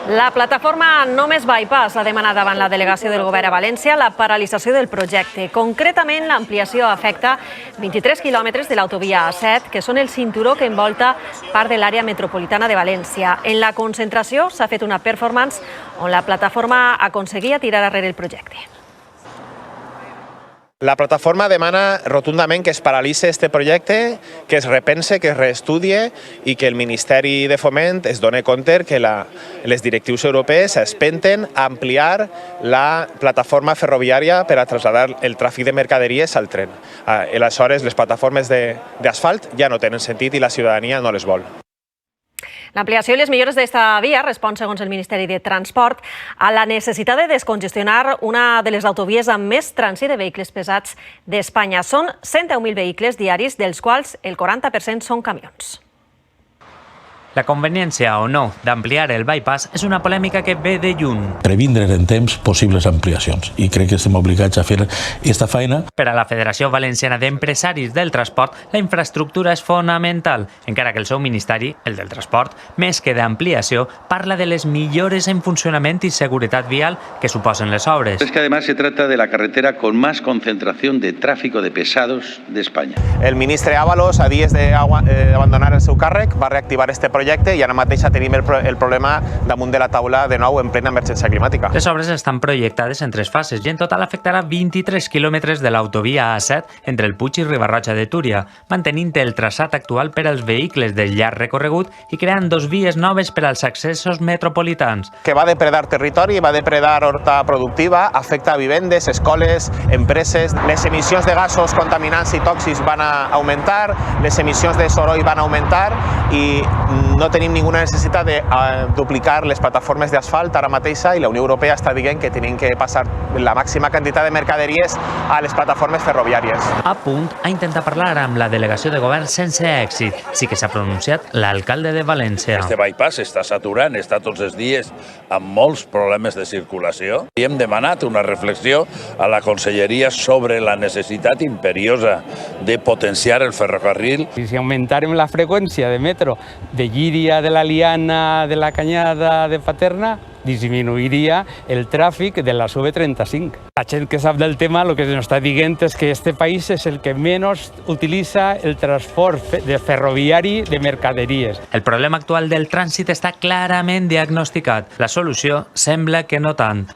La plataforma Només Bypass ha demanat davant la delegació del govern a València la paralització del projecte. Concretament, l'ampliació afecta 23 quilòmetres de l'autovia A7, que són el cinturó que envolta part de l'àrea metropolitana de València. En la concentració s'ha fet una performance on la plataforma aconseguia tirar arrere el projecte. La plataforma demana rotundament que es paralitzi este projecte, que es repense, que es reestudie i que el Ministeri de Foment es doni compte que les directrius europees espenten ampliar la plataforma ferroviària per a traslladar el tràfic de mercaderies al tren. Aleshores, les plataformes d'asfalt ja no tenen sentit i la ciutadania no les vol. L'ampliació i les millores d'esta via respon, segons el Ministeri de Transport, a la necessitat de descongestionar una de les autovies amb més trànsit de vehicles pesats d'Espanya. Són 110.000 vehicles diaris, dels quals el 40% són camions. La conveniència o no d'ampliar el bypass és una polèmica que ve de lluny. Previndre en temps possibles ampliacions i crec que estem obligats a fer aquesta feina. Per a la Federació Valenciana d'Empresaris del Transport, la infraestructura és fonamental, encara que el seu ministeri, el del transport, més que d'ampliació, parla de les millores en funcionament i seguretat vial que suposen les obres. Es que además se trata de la carretera con más concentración de tráfico de pesados de España. El ministre Ábalos, a dies d'abandonar el seu càrrec, va reactivar este projecte i ara mateix tenim el problema damunt de la taula de nou en plena emergència climàtica. Les obres estan projectades en 3 fases i en total afectarà 23 quilòmetres de l'autovia A7 entre el Puig i Riba-roja de Túria, mantenint el traçat actual per als vehicles de llarg recorregut i creant 2 vies noves per als accessos metropolitans. Que va depredar territori, va depredar horta productiva, afecta a vivendes, escoles, empreses. Les emissions de gasos contaminants i tòxics van augmentar, les emissions de soroll van augmentar i no tenim ninguna necessitat de duplicar les plataformes d'asfalt ara mateixa i la Unió Europea està dient que tenim que passar la màxima quantitat de mercaderies a les plataformes ferroviàries. A punt a intentar parlar amb la delegació de govern sense èxit. Sí que s'ha pronunciat l'alcalde de València. Este bypass està saturant, està tots els dies amb molts problemes de circulació. I hem demanat una reflexió a la Conselleria sobre la necessitat imperiosa de potenciar el ferrocarril. Si augmentarem la freqüència de metro de Llíria, de la Liana, de la Canyada, de Paterna, disminuiria el tràfic de la CV35. La gent que sap del tema el que ens està dient és que este país és el que menys utilitza el transport ferroviari de mercaderies. El problema actual del trànsit està clarament diagnosticat. La solució sembla que no tant.